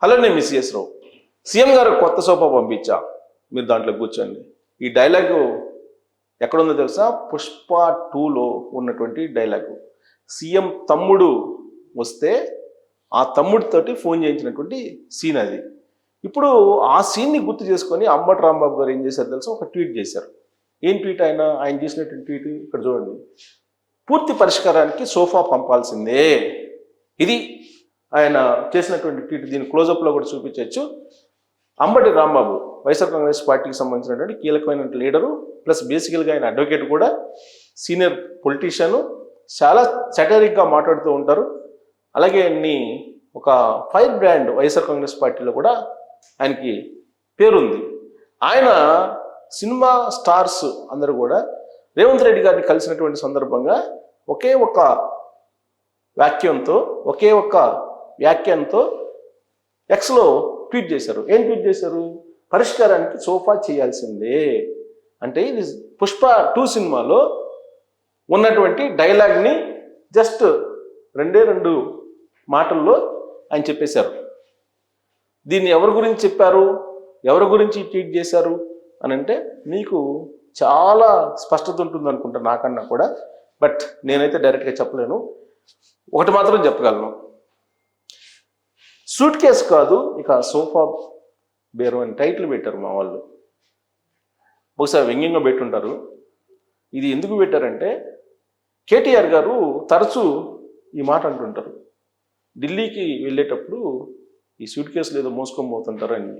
Hello, నేను miss రావు. CM గారు కొత్త సోఫా పంపించా, మీరు దాంట్లో కూర్చోండి. ఈ డైలాగు ఎక్కడుందో తెలుసా? పుష్ప 2లో ఉన్నటువంటి డైలాగు. సీఎం తమ్ముడు వస్తే ఆ తమ్ముడితోటి ఫోన్ చేయించినటువంటి సీన్ అది. ఇప్పుడు ఆ సీన్ని గుర్తు చేసుకొని అంబటి రాంబాబు గారు ఏం చేశారు తెలుసా? ఒక ట్వీట్ చేశారు. ఏం ట్వీట్? ఆయన చేసినటువంటి ట్వీట్ ఇక్కడ చూడండి. పూర్తి పరిష్కారానికి సోఫా పంపాల్సిందే, ఇది ఆయన చేసినటువంటి ట్వీట్. దీని క్లోజప్లో కూడా చూపించవచ్చు. అంబటి రాంబాబు వైఎస్ఆర్ కాంగ్రెస్ పార్టీకి సంబంధించినటువంటి కీలకమైన లీడరు, ప్లస్ బేసికల్గా ఆయన అడ్వకేట్ కూడా, సీనియర్ పొలిటీషియను, చాలా సెటరిక్గా మాట్లాడుతూ ఉంటారు. అలాగే ఒక ఫైర్ బ్రాండ్ వైఎస్ఆర్ కాంగ్రెస్ పార్టీలో కూడా ఆయనకి పేరుంది. ఆయన సినిమా స్టార్స్ అందరూ కూడా రేవంత్ రెడ్డి గారిని కలిసినటువంటి సందర్భంగా ఒకే ఒక వ్యాఖ్యంతో ఎక్స్లో ట్వీట్ చేశారు. ఏం ట్వీట్ చేశారు? పరిష్కారానికి సోఫా చేయాల్సిందే. అంటే ఇది పుష్ప 2 సినిమాలో ఉన్నటువంటి డైలాగ్ని జస్ట్ 2 మాటల్లో ఆయన చెప్పేశారు. దీన్ని ఎవరి గురించి చెప్పారు, ఎవరి గురించి ట్వీట్ చేశారు అని అంటే మీకు చాలా స్పష్టత ఉంటుంది అనుకుంటా, నాకన్నా కూడా. బట్ నేనైతే డైరెక్ట్గా చెప్పలేను. ఒకటి మాత్రం చెప్పగలను, సూట్ కేసు కాదు, ఇక సోఫా బేరు అని టైటిల్ పెట్టారు మా వాళ్ళు. బహుశా వ్యంగ్యంగా పెట్టుంటారు. ఇది ఎందుకు పెట్టారంటే, కేటీఆర్ గారు తరచూ ఈ మాట అంటుంటారు, ఢిల్లీకి వెళ్ళేటప్పుడు ఈ సూట్ కేసులు ఏదో మోసుకొని పోతుంటారని.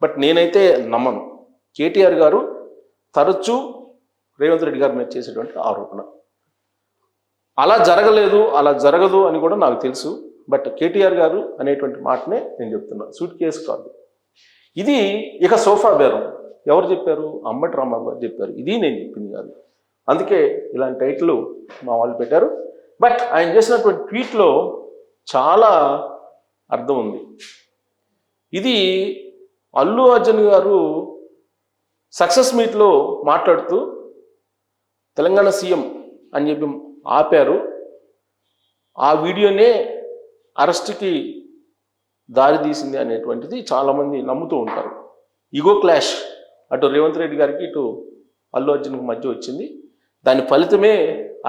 బట్ నేనైతే నమ్మను. కేటీఆర్ గారు తరచూ రేవంత్ రెడ్డి గారి మీద చేసేటువంటి ఆరోపణ అలా జరగలేదు, అలా జరగదు అని కూడా నాకు తెలుసు. బట్ కేటీఆర్ గారు అనేటువంటి మాటనే నేను చెప్తున్నా, సూట్ కేసు కాదు ఇది, ఇక సోఫా బేరం. ఎవరు చెప్పారు? అంబటి రాంబాబు గారు చెప్పారు. ఇది నేను చెప్పింది కాదు. అందుకే ఇలాంటి టైటిల్ మా వాళ్ళు పెట్టారు. బట్ ఆయన చేసినటువంటి ట్వీట్లో చాలా అర్థం ఉంది. ఇది అల్లు అర్జున్ గారు సక్సెస్ మీట్లో మాట్లాడుతూ తెలంగాణ సీఎం అని చెప్పి ఆపారు. ఆ వీడియోనే అరెస్ట్కి దారి తీసింది అనేటువంటిది చాలామంది నమ్ముతూ ఉంటారు. ఈగో క్లాష్ అటు రేవంత్ రెడ్డి గారికి ఇటు అల్లు అర్జున్కి మధ్య వచ్చింది. దాని ఫలితమే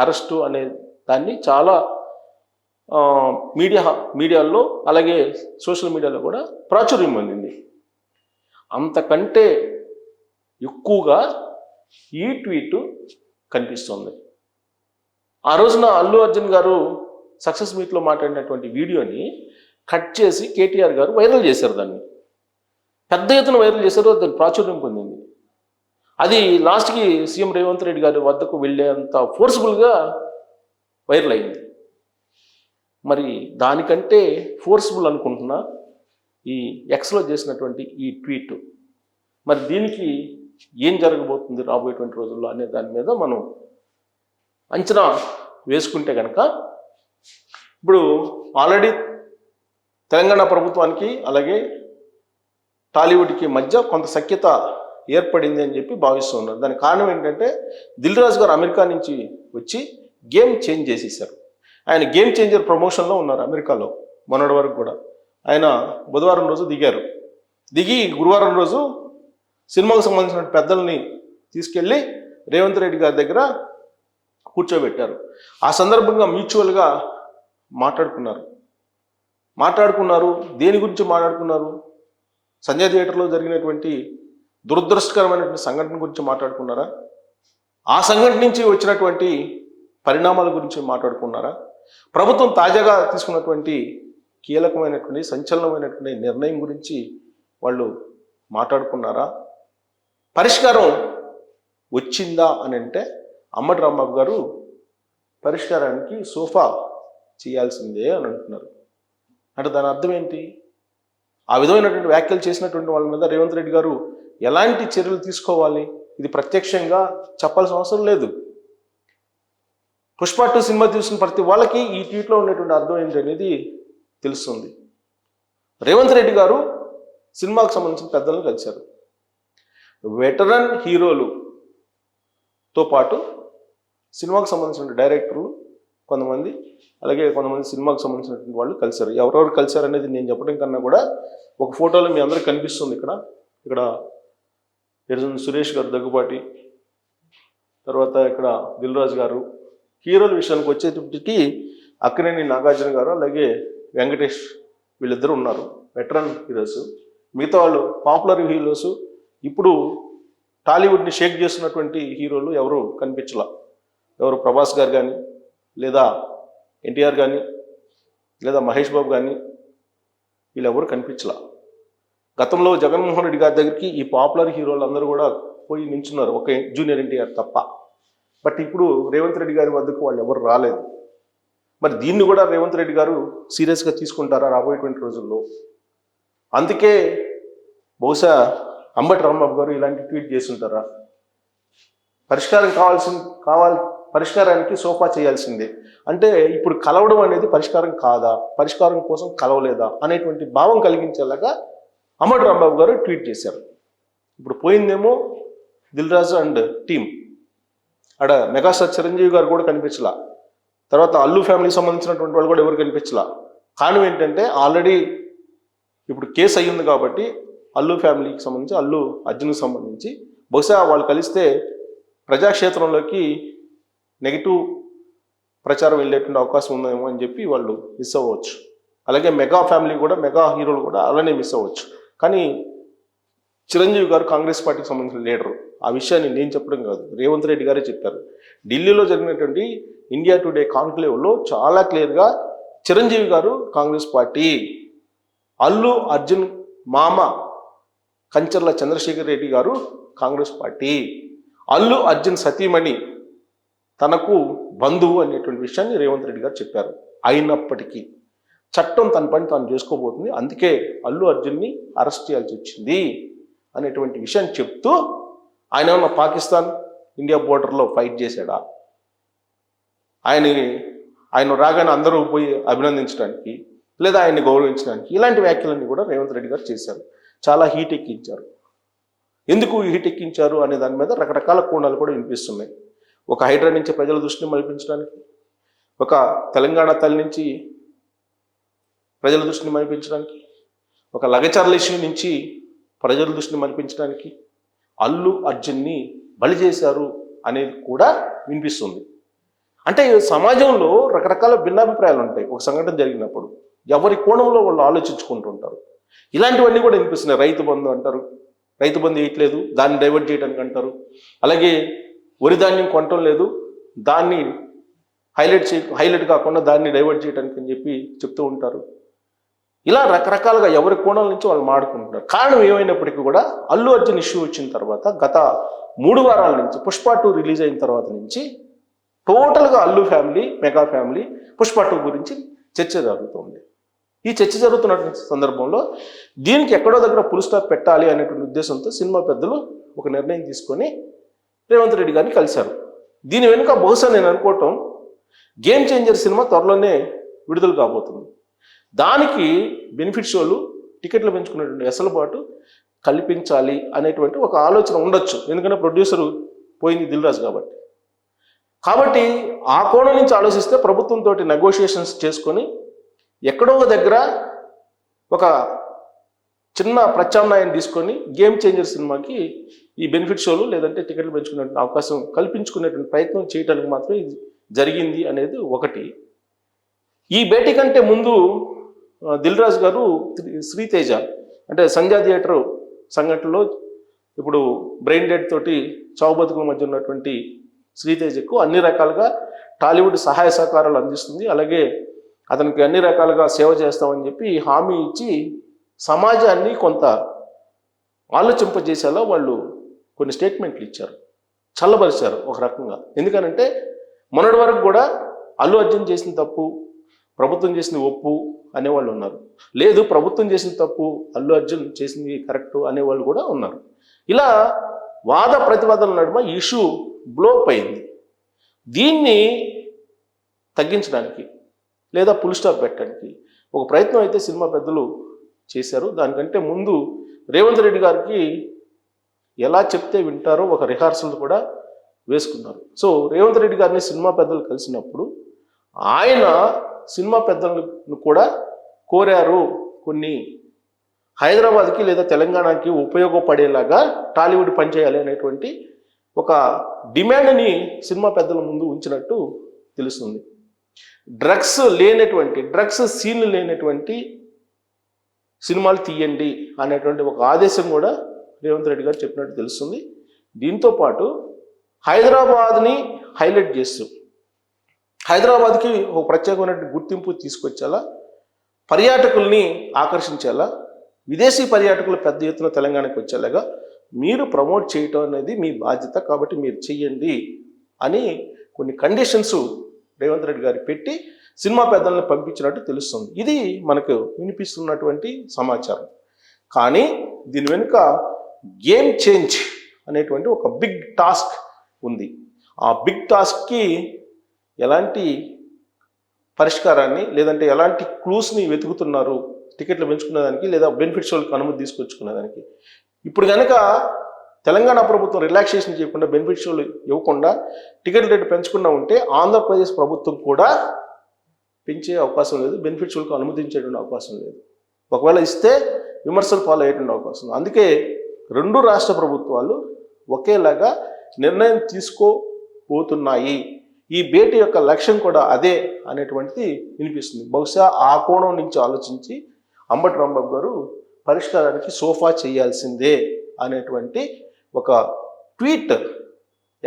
అరెస్టు అనే దాన్ని చాలా మీడియాల్లో అలాగే సోషల్ మీడియాలో కూడా ప్రాచుర్యం పొందింది. అంతకంటే ఎక్కువగా ఈ ట్వీట్ కనిపిస్తుంది. ఆ రోజున అల్లు అర్జున్ గారు సక్సెస్ మీట్లో మాట్లాడినటువంటి వీడియోని కట్ చేసి కేటీఆర్ గారు వైరల్ చేశారు. దాన్ని పెద్ద ఎత్తున వైరల్ చేశారు. దాన్ని ప్రాచుర్యం పొందింది. అది లాస్ట్కి సీఎం రేవంత్ రెడ్డి గారి వద్దకు వెళ్ళేంత ఫోర్స్ఫుల్గా వైరల్ అయింది. మరి దానికంటే ఫోర్స్ఫుల్ అనుకుంటున్నా ఈ ఎక్స్లో చేసినటువంటి ఈ ట్వీట్. మరి దీనికి ఏం జరగబోతుంది రాబోయేటువంటి రోజుల్లో అనే దాని మీద మనం అంచనా వేసుకుంటే కనుక, ఇప్పుడు ఆల్రెడీ తెలంగాణ ప్రభుత్వానికి అలాగే టాలీవుడ్కి మధ్య కొంత సఖ్యత ఏర్పడింది అని చెప్పి భావిస్తున్నారు. దానికి కారణం ఏంటంటే, దిల్ రాజు గారు అమెరికా నుంచి వచ్చి గేమ్ చేంజ్ చేసేసారు. ఆయన గేమ్ చేంజర్ ప్రమోషన్లో ఉన్నారు అమెరికాలో. మొన్నటి వరకు కూడా ఆయన బుధవారం రోజు దిగి గురువారం రోజు సినిమాకు సంబంధించిన పెద్దల్ని తీసుకెళ్ళి రేవంత్ రెడ్డి గారి దగ్గర కూర్చోబెట్టారు. ఆ సందర్భంగా మ్యూచువల్గా మాట్లాడుకున్నారు. దేని గురించి మాట్లాడుకున్నారు? సంజయ్ థియేటర్లో జరిగినటువంటి దురదృష్టకరమైనటువంటి సంఘటన గురించి మాట్లాడుకున్నారా? ఆ సంఘటన నుంచి వచ్చినటువంటి పరిణామాల గురించి మాట్లాడుకున్నారా? ప్రభుత్వం తాజాగా తీసుకున్నటువంటి కీలకమైనటువంటి సంచలనమైనటువంటి నిర్ణయం గురించి వాళ్ళు మాట్లాడుకున్నారా? పరిష్కారం వచ్చిందా అని అంటే, అంబటి రాంబాబు గారు పరిష్కారానికి సోఫా చేయాల్సిందే అని అంటున్నారు. అంటే దాని అర్థం ఏంటి? ఆ విధమైనటువంటి వ్యాఖ్యలు చేసినటువంటి వాళ్ళ మీద రేవంత్ రెడ్డి గారు ఎలాంటి చర్యలు తీసుకోవాలి? ఇది ప్రత్యక్షంగా చెప్పాల్సిన అవసరం లేదు. పుష్ప 2 సినిమా చూసిన ప్రతి వాళ్ళకి ఈ ట్వీట్లో ఉన్నటువంటి అర్థం ఏంటి అనేది తెలుస్తుంది. రేవంత్ రెడ్డి గారు సినిమాకు సంబంధించిన పెద్దలను కలిశారు. వెటరన్ హీరోలుతో పాటు సినిమాకు సంబంధించిన డైరెక్టర్లు, కొంతమంది, అలాగే కొంతమంది సినిమాకు సంబంధించినటువంటి వాళ్ళు కలిశారు. ఎవరెవరు కలిశారు అనేది నేను చెప్పడం కన్నా కూడా ఒక ఫోటోలో మీ అందరికి కనిపిస్తుంది. ఇక్కడ సురేష్ గారు దగ్గుబాటి, తర్వాత ఇక్కడ దిల్ రాజు గారు. హీరోల విషయానికి వచ్చేటప్పటికి అక్కినేని నాగార్జున గారు అలాగే వెంకటేష్ వీళ్ళిద్దరు ఉన్నారు వెటరన్ హీరోస్. మిగతా వాళ్ళు పాపులర్ హీరోస్. ఇప్పుడు టాలీవుడ్ని షేక్ చేస్తున్నటువంటి హీరోలు ఎవరు కనిపించలా. ఎవరు ప్రభాస్ గారు కానీ, లేదా ఎన్టీఆర్ కానీ, లేదా మహేష్ బాబు కానీ, వీళ్ళెవరు కనిపించలా. గతంలో జగన్మోహన్ రెడ్డి గారి దగ్గరికి ఈ పాపులర్ హీరోలు అందరూ కూడా పోయి నించున్నారు, ఒక జూనియర్ ఎన్టీఆర్ తప్ప. బట్ ఇప్పుడు రేవంత్ రెడ్డి గారి వద్దకు వాళ్ళు ఎవరు రాలేదు. మరి దీన్ని కూడా రేవంత్ రెడ్డి గారు సీరియస్గా తీసుకుంటారా రాబోయేటువంటి రోజుల్లో? అందుకే బహుశా అంబటి రాంబాబు గారు ఇలాంటి ట్వీట్ చేస్తుంటారా? పరిష్కారానికి సోఫా చేయాల్సిందే. అంటే ఇప్పుడు కలవడం అనేది పరిష్కారం కాదా, పరిష్కారం కోసం కలవలేదా అనేటువంటి భావం కలిగించేలాగా అంబటి రాంబాబు గారు ట్వీట్ చేశారు. ఇప్పుడు పోయిందేమో దిల్ రాజు అండ్ టీమ్, ఆడ మెగాస్టార్ చిరంజీవి గారు కూడా కనిపించలా. తర్వాత అల్లు ఫ్యామిలీకి సంబంధించినటువంటి వాళ్ళు కూడా ఎవరు కనిపించలా. కారణం ఏంటంటే ఆల్రెడీ ఇప్పుడు కేసు అయ్యింది కాబట్టి అల్లు ఫ్యామిలీకి సంబంధించి, అల్లు అర్జున్కి సంబంధించి బహుశా వాళ్ళు కలిస్తే ప్రజాక్షేత్రంలోకి నెగిటివ్ ప్రచారం వెళ్ళేటువంటి అవకాశం ఉందేమో అని చెప్పి వాళ్ళు మిస్ అవ్వచ్చు. అలాగే మెగా ఫ్యామిలీ కూడా, మెగా హీరోలు కూడా అలానే మిస్ అవ్వచ్చు. కానీ చిరంజీవి గారు కాంగ్రెస్ పార్టీకి సంబంధించిన లీడరు. ఆ విషయాన్ని నేను చెప్పడం కాదు, రేవంత్ రెడ్డి గారే చెప్పారు. ఢిల్లీలో జరిగినటువంటి ఇండియా టుడే కాన్క్లేవ్లో చాలా క్లియర్గా చిరంజీవి గారు కాంగ్రెస్ పార్టీ, అల్లు అర్జున్ మామ కంచర్ల చంద్రశేఖర్ రెడ్డి గారు కాంగ్రెస్ పార్టీ, అల్లు అర్జున్ సతీమణి తనకు బంధువు అనేటువంటి విషయాన్ని రేవంత్ రెడ్డి గారు చెప్పారు. అయినప్పటికీ చట్టం తన పని తాను చేసుకోబోతుంది, అందుకే అల్లు అర్జున్ని అరెస్ట్ చేయాల్సి వచ్చింది అనేటువంటి విషయాన్ని చెప్తూ ఆయన ఏమన్నా పాకిస్తాన్ ఇండియా బోర్డర్లో ఫైట్ చేశాడా? ఆయన రాగానే అందరూ పోయి అభినందించడానికి, లేదా ఆయన్ని గౌరవించడానికి, ఇలాంటి వ్యాఖ్యలన్నీ కూడా రేవంత్ రెడ్డి గారు చేశారు. చాలా హీట్ ఎక్కించారు. ఎందుకు హీట్ ఎక్కించారు అనే దాని మీద రకరకాల కోణాలు కూడా వినిపిస్తున్నాయి. ఒక హైడ్రా నుంచి ప్రజల దృష్టిని మళ్లించడానికి, ఒక తెలంగాణ తల్లి నుంచి ప్రజల దృష్టిని మళ్లించడానికి, ఒక లగచర్ల ఇష్యూ నుంచి ప్రజల దృష్టిని మళ్లించడానికి అల్లు అర్జున్ని బలి చేశారు అనేది కూడా వినిపిస్తుంది. అంటే సమాజంలో రకరకాల భిన్నాభిప్రాయాలు ఉంటాయి. ఒక సంఘటన జరిగినప్పుడు ఎవరి కోణంలో వాళ్ళు ఆలోచించుకుంటుంటారు. ఇలాంటివన్నీ కూడా వినిపిస్తున్నాయి. రైతు బంధు అంటారు, రైతు బంధు వేయట్లేదు, దాన్ని డైవర్ట్ చేయడానికి అంటారు. అలాగే వరి ధాన్యం కొనటం లేదు, దాన్ని హైలైట్ కాకుండా దాన్ని డైవర్ట్ చేయడానికి అని చెప్పి చెప్తూ ఉంటారు. ఇలా రకరకాలుగా ఎవరి కోణాల నుంచి వాళ్ళు మాడుకుంటున్నారు. కారణం ఏమైనప్పటికీ కూడా అల్లు అర్జున్ ఇష్యూ వచ్చిన తర్వాత గత 3 వారాల నుంచి, పుష్ప 2 రిలీజ్ అయిన తర్వాత నుంచి టోటల్గా Allu family, mega family Pushpa 2 గురించి చర్చ జరుగుతుంది. ఈ చర్చ జరుగుతున్న సందర్భంలో దీనికి ఎక్కడో దగ్గర ఫుల్ స్టాప్ పెట్టాలి అనేటువంటి ఉద్దేశంతో సినిమా పెద్దలు ఒక నిర్ణయం తీసుకొని రేవంత్ రెడ్డి గారిని కలిశారు. దీని వెనుక బహుశా నేను అనుకోవటం గేమ్ చేంజర్ సినిమా త్వరలోనే విడుదల కాబోతుంది. దానికి బెనిఫిట్ షోలు, టికెట్లు పెంచుకునేటువంటి వెసులుబాటు కల్పించాలి అనేటువంటి ఒక ఆలోచన ఉండొచ్చు. ఎందుకంటే ప్రొడ్యూసరు పోయింది దిల్ రాజు కాబట్టి ఆ కోణం నుంచి ఆలోచిస్తే ప్రభుత్వంతో నెగోషియేషన్స్ చేసుకొని ఎక్కడో ఒక దగ్గర ఒక చిన్న ప్రత్యామ్నాయం తీసుకొని గేమ్ చేంజర్ సినిమాకి ఈ బెనిఫిట్ షోలు లేదంటే టికెట్లు పెంచుకునే అవకాశం కల్పించుకునేటువంటి ప్రయత్నం చేయడానికి మాత్రం ఇది జరిగింది అనేది ఒకటి. ఈ భేటీ కంటే ముందు దిల్ రాజు గారు శ్రీతేజ అంటే సంధ్యా థియేటర్ సంఘటనలో ఇప్పుడు బ్రెయిన్ డెడ్ తోటి చావు బతుకుల మధ్య ఉన్నటువంటి శ్రీతేజకు అన్ని రకాలుగా టాలీవుడ్ సహాయ సహకారాలు అందిస్తుంది, అలాగే అతనికి అన్ని రకాలుగా సేవ చేస్తామని చెప్పి హామీ ఇచ్చి సమాజాన్ని కొంత ఆలోచింపజేసేలా వాళ్ళు కొన్ని స్టేట్మెంట్లు ఇచ్చారు, చల్లబరిచారు ఒక రకంగా. ఎందుకనంటే మొన్నటి వరకు కూడా అల్లు అర్జున్ చేసిన తప్పు, ప్రభుత్వం చేసింది ఒప్పు అనేవాళ్ళు ఉన్నారు. లేదు, ప్రభుత్వం చేసిన తప్పు, అల్లు అర్జున్ చేసింది కరెక్టు అనేవాళ్ళు కూడా ఉన్నారు. ఇలా వాద ప్రతివాదనల నడుమ ఇష్యూ బ్లోప్ అయింది. దీన్ని తగ్గించడానికి లేదా ఫుల్ స్టాప్ పెట్టడానికి ఒక ప్రయత్నం అయితే సినిమా పెద్దలు చేశారు. దానికంటే ముందు రేవంత్ రెడ్డి గారికి ఎలా చెప్తే వింటారో ఒక రిహార్సల్ కూడా వేసుకున్నారు. సో రేవంత్ రెడ్డి గారిని సినిమా పెద్దలు కలిసినప్పుడు ఆయన సినిమా పెద్దలను కూడా కోరారు, కొన్ని హైదరాబాద్కి లేదా తెలంగాణకి ఉపయోగపడేలాగా టాలీవుడ్ పనిచేయాలి అనేటువంటి ఒక డిమాండ్ని సినిమా పెద్దల ముందు ఉంచినట్టు తెలుస్తుంది. డ్రగ్స్ సీన్లు లేనటువంటి సినిమాలు తీయండి అనేటువంటి ఒక ఆదేశం కూడా రేవంత్ రెడ్డి గారు చెప్పినట్టు తెలుస్తుంది. దీంతోపాటు హైదరాబాద్ని హైలైట్ చేస్తూ హైదరాబాద్కి ఒక ప్రత్యేకమైన గుర్తింపు తీసుకొచ్చేలా, పర్యాటకుల్ని ఆకర్షించేలా, విదేశీ పర్యాటకులు పెద్ద ఎత్తున తెలంగాణకు వచ్చేలాగా మీరు ప్రమోట్ చేయటం అనేది మీ బాధ్యత, కాబట్టి మీరు చెయ్యండి అని కొన్ని కండిషన్స్ రేవంత్ రెడ్డి గారు పెట్టి సినిమా పెద్దలను పంపించినట్టు తెలుస్తుంది. ఇది మనకు వినిపిస్తున్నటువంటి సమాచారం. కానీ దీని వెనుక గేమ్ చేంజ్ అనేటువంటి ఒక బిగ్ టాస్క్ ఉంది. ఆ బిగ్ టాస్క్కి ఎలాంటి పరిష్కారాన్ని లేదంటే ఎలాంటి క్లూస్ని వెతుకుతున్నారు టికెట్లు పెంచుకునేదానికి లేదా బెనిఫిట్ షోలకు అనుమతి తీసుకొచ్చుకునేదానికి. ఇప్పుడు కనుక తెలంగాణ ప్రభుత్వం రిలాక్సేషన్ చేయకుండా బెనిఫిట్ షోలు ఇవ్వకుండా టికెట్ రేటు పెంచకుండా ఉంటే ఆంధ్రప్రదేశ్ ప్రభుత్వం కూడా పెంచే అవకాశం లేదు, బెనిఫిట్ షోలకు అనుమతించేటువంటి అవకాశం లేదు. ఒకవేళ ఇస్తే విమర్శలు ఫాలో అయ్యేటువంటి అవకాశం. అందుకే రెండు రాష్ట్ర ప్రభుత్వాలు ఒకేలాగా నిర్ణయం తీసుకోబోతున్నాయి. ఈ భేటీ యొక్క లక్ష్యం కూడా అదే అనేటువంటిది వినిపిస్తుంది. బహుశా ఆ కోణం నుంచి ఆలోచించి అంబటి రాంబాబు గారు పరిష్కారానికి సోఫా చేయాల్సిందే అనేటువంటి ఒక ట్వీట్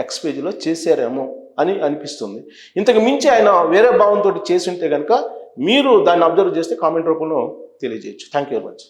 ఎక్స్ పేజీలో చేశారేమో అని అనిపిస్తుంది. ఇంతకు మించి ఆయన వేరే భావంతో చేసి ఉంటే కనుక మీరు దాన్ని అబ్జర్వ్ చేస్తే కామెంట్ రూపంలో తెలియజేయచ్చు. Thank you very much.